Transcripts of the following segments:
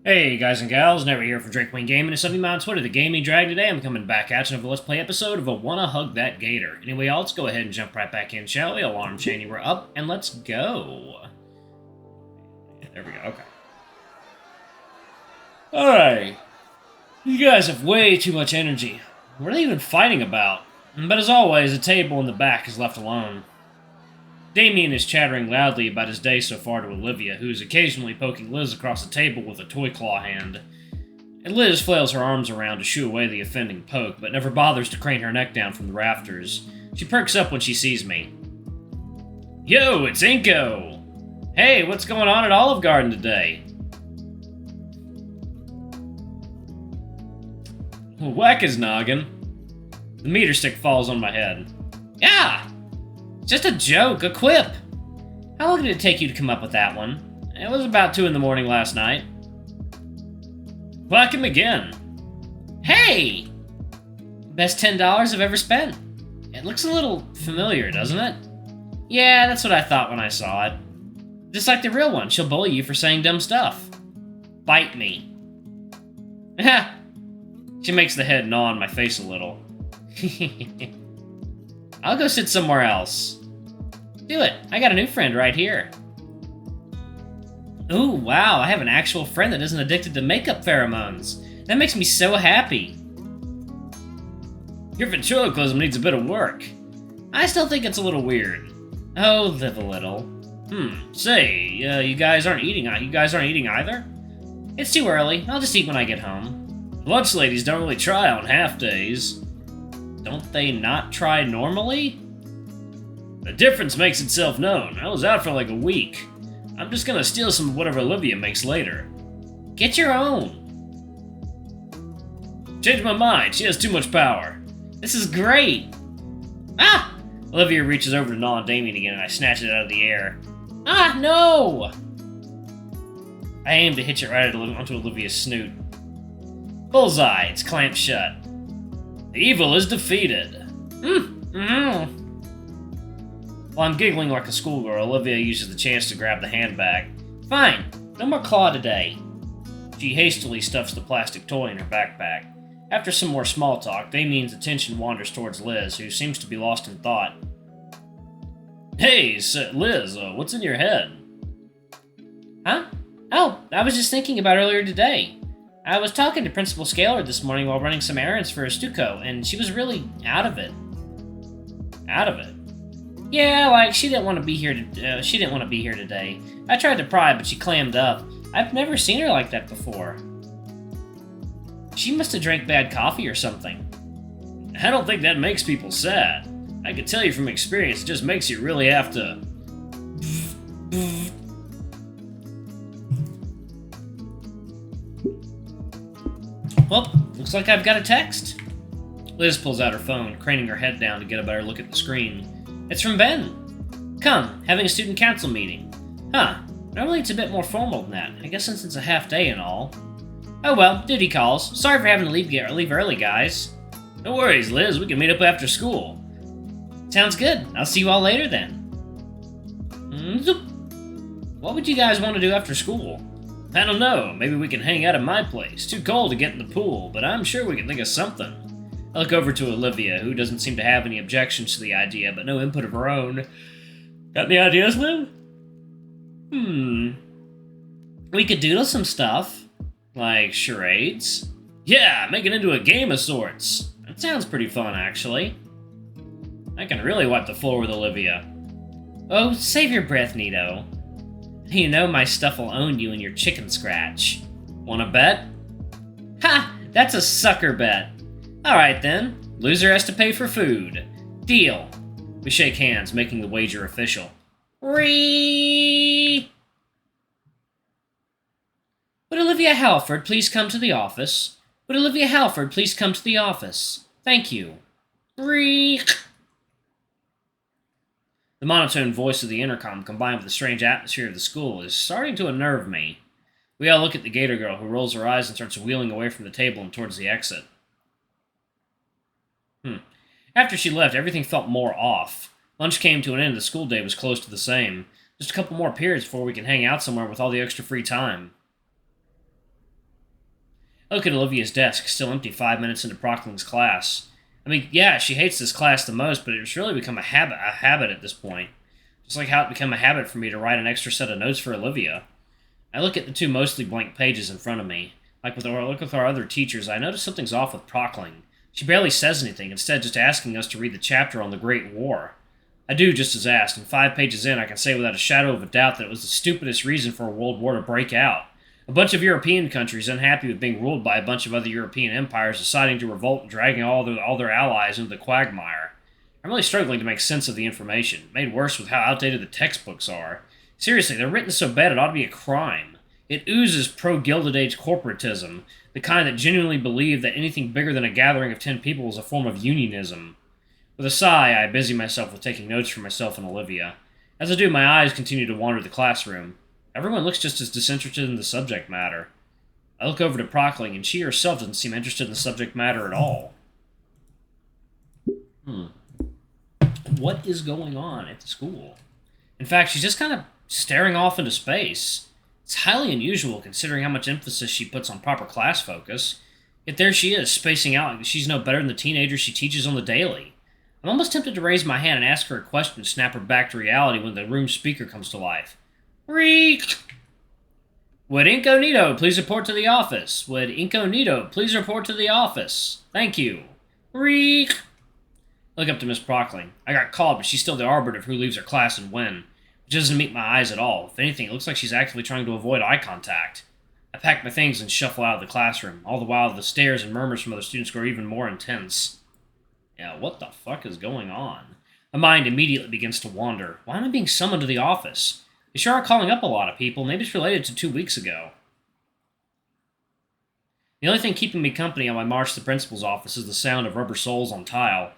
Hey guys and gals, Never here for Drake Wayne Gaming and something on Twitter, the Gaming Drag. Today I'm coming back at you with a Let's Play episode of a Wanna Hug That Gator. Anyway, let's go ahead and jump right back in, shall we? Alarm chaining, we're up, and let's go. There we go, okay. Alright. You guys have way too much energy. What are they even fighting about? But as always, the table in the back is left alone. Damien is chattering loudly about his day so far to Olivia, who is occasionally poking Liz across the table with a toy claw hand. And Liz flails her arms around to shoo away the offending poke, but never bothers to crane her neck down from the rafters. She perks up when she sees me. Yo, it's Inko! Hey, what's going on at Olive Garden today? Whack his noggin. The meter stick falls on my head. Yeah! Just a joke, a quip. How long did it take you to come up with that one? It was about 2 in the morning last night. Whack him again. Hey! Best $10 I've ever spent. It looks a little familiar, doesn't it? Yeah, that's what I thought when I saw it. Just like the real one, she'll bully you for saying dumb stuff. Bite me. Ha! She makes the head gnaw on my face a little. I'll go sit somewhere else. Do it. I got a new friend right here. Ooh, wow, I have an actual friend that isn't addicted to makeup pheromones. That makes me so happy. Your ventriloquism needs a bit of work. I still think it's a little weird. Oh, live a little. Say, you guys aren't eating either? It's too early. I'll just eat when I get home. Lunch ladies don't really try on half days. Don't they not try normally? The difference makes itself known. I was out for like a week. I'm just gonna steal some of whatever Olivia makes later. Get your own. Changed my mind. She has too much power. This is great. Ah! Olivia reaches over to gnaw on Damien again and I snatch it out of the air. Ah, no! I aim to hitch it right onto Olivia's snoot. Bullseye. It's clamped shut. The evil is defeated. While I'm giggling like a schoolgirl, Olivia uses the chance to grab the handbag. Fine, no more claw today. She hastily stuffs the plastic toy in her backpack. After some more small talk, Damien's attention wanders towards Liz, who seems to be lost in thought. Hey, Liz, what's in your head? Huh? Oh, I was just thinking about earlier today. I was talking to Principal Scaler this morning while running some errands for a Stuco, and she was really out of it. Out of it? Yeah, like she didn't want to be here. She didn't want to be here today. I tried to pry, but she clammed up. I've never seen her like that before. She must have drank bad coffee or something. I don't think that makes people sad. I can tell you from experience, it just makes you really have to. Well, looks like I've got a text. Liz pulls out her phone, craning her head down to get a better look at the screen. It's from Ben. Come, having a student council meeting. Huh, normally it's a bit more formal than that. I guess since it's a half day and all. Oh well, duty calls. Sorry for having to leave early, guys. No worries, Liz. We can meet up after school. Sounds good. I'll see you all later then. What would you guys want to do after school? I don't know. Maybe we can hang out at my place. Too cold to get in the pool, but I'm sure we can think of something. I look over to Olivia, who doesn't seem to have any objections to the idea, but no input of her own. Got any ideas, Liv? We could doodle some stuff. Like charades? Yeah, make it into a game of sorts. That sounds pretty fun, actually. I can really wipe the floor with Olivia. Oh, save your breath, Nito. You know my stuff will own you in your chicken scratch. Wanna bet? Ha! That's a sucker bet. Alright then. Loser has to pay for food. Deal. We shake hands, making the wager official. Would Olivia Halford please come to the office? Would Olivia Halford please come to the office? Thank you. The monotone voice of the intercom, combined with the strange atmosphere of the school, is starting to unnerve me. We all look at the Gator girl, who rolls her eyes and starts wheeling away from the table and towards the exit. After she left, everything felt more off. Lunch came to an end, the school day was close to the same. Just a couple more periods before we can hang out somewhere with all the extra free time. I look at Olivia's desk, still empty 5 minutes into Prockling's class. I mean, yeah, she hates this class the most, but it's really become a habit at this point. Just like how it became a habit for me to write an extra set of notes for Olivia. I look at the two mostly blank pages in front of me. Like with our other teachers, I notice something's off with Prockling. She barely says anything, instead just asking us to read the chapter on the Great War. I do just as asked, and 5 pages in, I can say without a shadow of a doubt that it was the stupidest reason for a world war to break out. A bunch of European countries unhappy with being ruled by a bunch of other European empires deciding to revolt and dragging all their allies into the quagmire. I'm really struggling to make sense of the information, made worse with how outdated the textbooks are. Seriously, they're written so bad it ought to be a crime. It oozes pro-Gilded Age corporatism, the kind that genuinely believe that anything bigger than a gathering of 10 people is a form of unionism. With a sigh, I busy myself with taking notes for myself and Olivia. As I do, my eyes continue to wander the classroom. Everyone looks just as disinterested in the subject matter. I look over to Prockling, and she herself doesn't seem interested in the subject matter at all. What is going on at the school? In fact, she's just kind of staring off into space. It's highly unusual considering how much emphasis she puts on proper class focus. Yet there she is, spacing out like she's no better than the teenagers she teaches on the daily. I'm almost tempted to raise my hand and ask her a question to snap her back to reality when the room speaker comes to life. Reek! Would Incognito please report to the office? Would Incognito please report to the office? Thank you. Reek! Look up to Miss Prockling. I got called, but she's still the arbiter of who leaves her class and when. Which doesn't meet my eyes at all. If anything, it looks like she's actively trying to avoid eye contact. I pack my things and shuffle out of the classroom. All the while, the stares and murmurs from other students grow even more intense. Yeah, what the fuck is going on? My mind immediately begins to wander. Why am I being summoned to the office? They sure are calling up a lot of people. Maybe it's related to 2 weeks ago. The only thing keeping me company on my march to the principal's office is the sound of rubber soles on tile.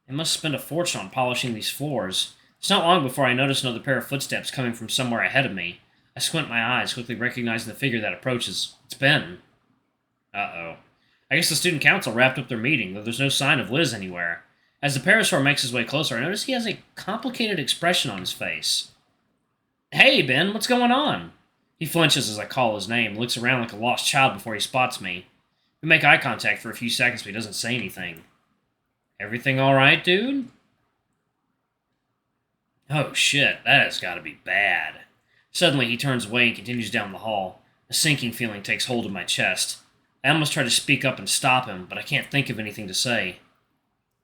They must spend a fortune on polishing these floors. It's not long before I notice another pair of footsteps coming from somewhere ahead of me. I squint my eyes, quickly recognizing the figure that approaches. It's Ben. Uh-oh. I guess the student council wrapped up their meeting, though there's no sign of Liz anywhere. As the parasaur makes his way closer, I notice he has a complicated expression on his face. Hey, Ben, what's going on? He flinches as I call his name, looks around like a lost child before he spots me. We make eye contact for a few seconds, but he doesn't say anything. Everything alright, dude? Oh shit, that has gotta be bad. Suddenly he turns away and continues down the hall. A sinking feeling takes hold of my chest. I almost try to speak up and stop him, but I can't think of anything to say.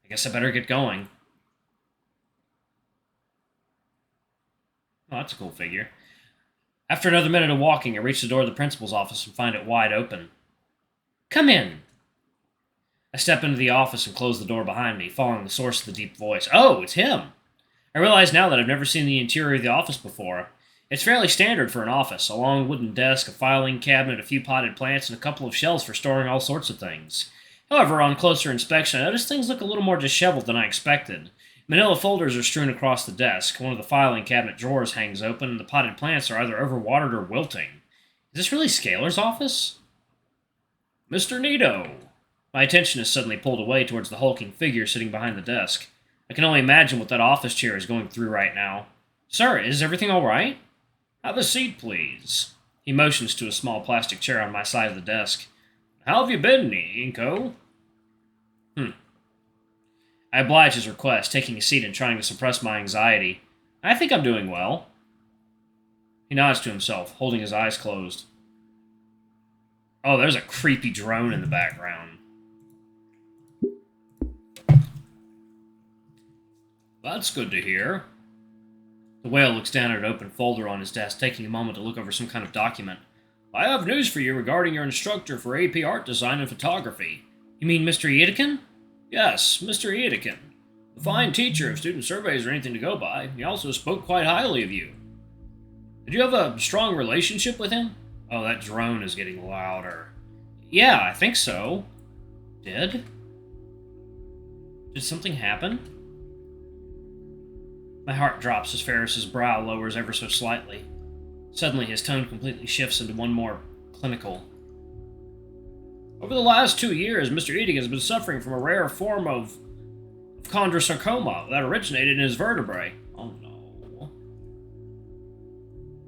I guess I better get going. Oh, that's a cool figure. After another minute of walking, I reach the door of the principal's office and find it wide open. Come in. I step into the office and close the door behind me, following the source of the deep voice. Oh, it's him! I realize now that I've never seen the interior of the office before. It's fairly standard for an office, a long wooden desk, a filing cabinet, a few potted plants, and a couple of shelves for storing all sorts of things. However, on closer inspection, I notice things look a little more disheveled than I expected. Manila folders are strewn across the desk, one of the filing cabinet drawers hangs open, and the potted plants are either overwatered or wilting. Is this really Scalar's office? Mr. Nito! My attention is suddenly pulled away towards the hulking figure sitting behind the desk. I can only imagine what that office chair is going through right now. Sir, is everything all right? Have a seat, please. He motions to a small plastic chair on my side of the desk. How have you been, Inko? I oblige his request, taking a seat and trying to suppress my anxiety. I think I'm doing well. He nods to himself, holding his eyes closed. Oh, there's a creepy drone in the background. That's good to hear. The whale looks down at an open folder on his desk, taking a moment to look over some kind of document. I have news for you regarding your instructor for AP Art Design and Photography. You mean Mr. Yedikin? Yes, Mr. Yedikin. A fine teacher if student surveys are anything to go by. He also spoke quite highly of you. Did you have a strong relationship with him? Oh, that drone is getting louder. Yeah, I think so. Did something happen? My heart drops as Ferris's brow lowers ever so slightly. Suddenly, his tone completely shifts into one more clinical. Over the last 2 years, Mr. Eating has been suffering from a rare form of chondrosarcoma that originated in his vertebrae. Oh no.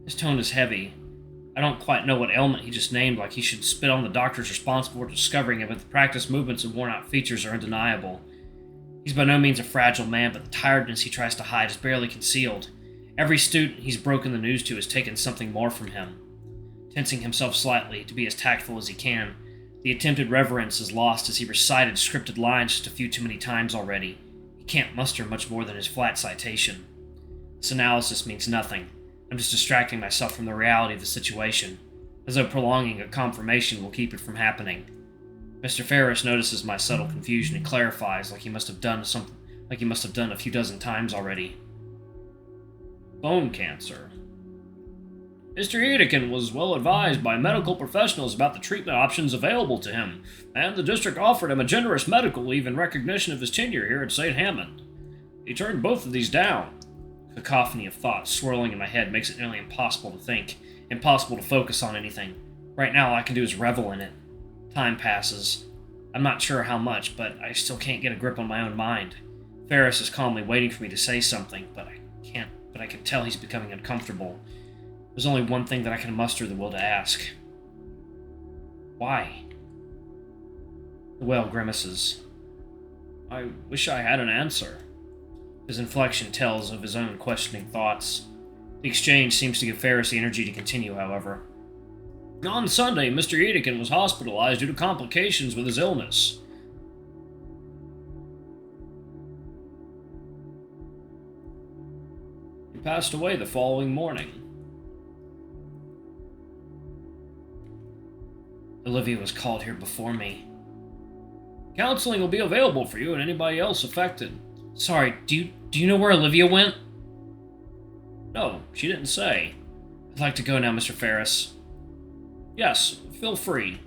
His tone is heavy. I don't quite know what ailment he just named, like he should spit on the doctors responsible for discovering it, but the practice movements and worn-out features are undeniable. He's by no means a fragile man, but the tiredness he tries to hide is barely concealed. Every student he's broken the news to has taken something more from him. Tensing himself slightly to be as tactful as he can, the attempted reverence is lost as he recited scripted lines just a few too many times already. He can't muster much more than his flat citation. This analysis means nothing. I'm just distracting myself from the reality of the situation, as though prolonging a confirmation will keep it from happening. Mr. Ferris notices my subtle confusion and clarifies like he must have done a few dozen times already. Bone cancer. Mr. Edekin was well advised by medical professionals about the treatment options available to him, and the district offered him a generous medical leave in recognition of his tenure here at St. Hammond. He turned both of these down. A cacophony of thoughts swirling in my head makes it nearly impossible to think, impossible to focus on anything. Right now, all I can do is revel in it. Time passes. I'm not sure how much, but I still can't get a grip on my own mind. Ferris is calmly waiting for me to say something, but I can tell he's becoming uncomfortable. There's only one thing that I can muster the will to ask. Why? The whale grimaces. I wish I had an answer. His inflection tells of his own questioning thoughts. The exchange seems to give Ferris the energy to continue, however. On Sunday, Mr. Edekin was hospitalized due to complications with his illness. He passed away the following morning. Olivia was called here before me. Counseling will be available for you and anybody else affected. Sorry, do you know where Olivia went? No, she didn't say. I'd like to go now, Mr. Ferris. Yes, feel free.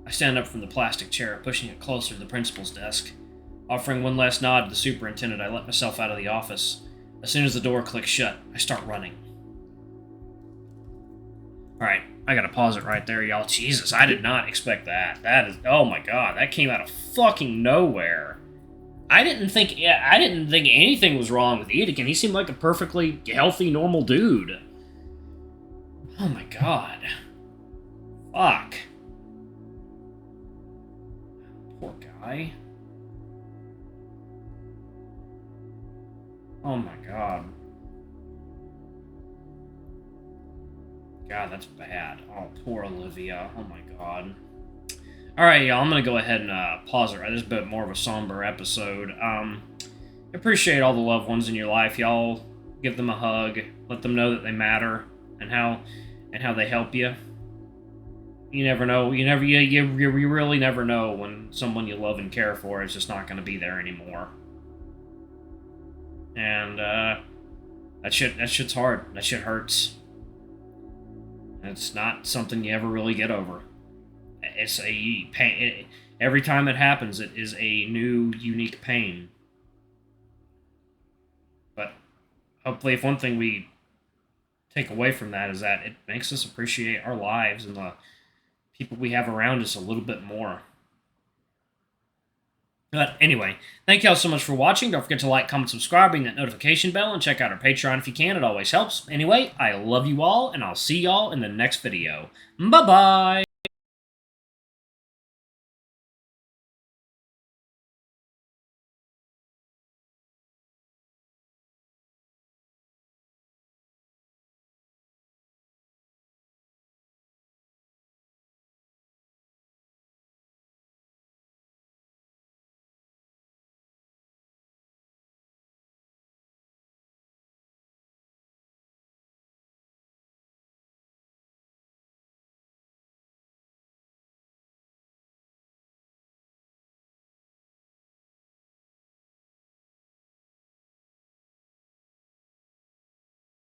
I stand up from the plastic chair, pushing it closer to the principal's desk. Offering one last nod to the superintendent, I let myself out of the office. As soon as the door clicks shut, I start running. Alright, I gotta pause it right there, y'all. Jesus, I did not expect that. That is, oh my god, that came out of fucking nowhere. I didn't think anything was wrong with Edekin. He seemed like a perfectly healthy, normal dude. Oh my god. Fuck. Poor guy. Oh my god. God, that's bad. Oh, poor Olivia. Oh my god. Alright, y'all, I'm gonna go ahead and pause it. Right? This is a bit more of a somber episode. Appreciate all the loved ones in your life. Y'all give them a hug. Let them know that they matter and how they help you. You never know. You really never know when someone you love and care for is just not going to be there anymore. And that shit's hard. That shit hurts. It's not something you ever really get over. It's a pain. Every time it happens, it is a new, unique pain. But hopefully, if one thing we take away from that is that it makes us appreciate our lives and the people we have around us a little bit more. But anyway, thank y'all so much for watching. Don't forget to like, comment, subscribe, ring that notification bell, and check out our Patreon if you can. It always helps. Anyway, I love you all, and I'll see y'all in the next video. Bye-bye!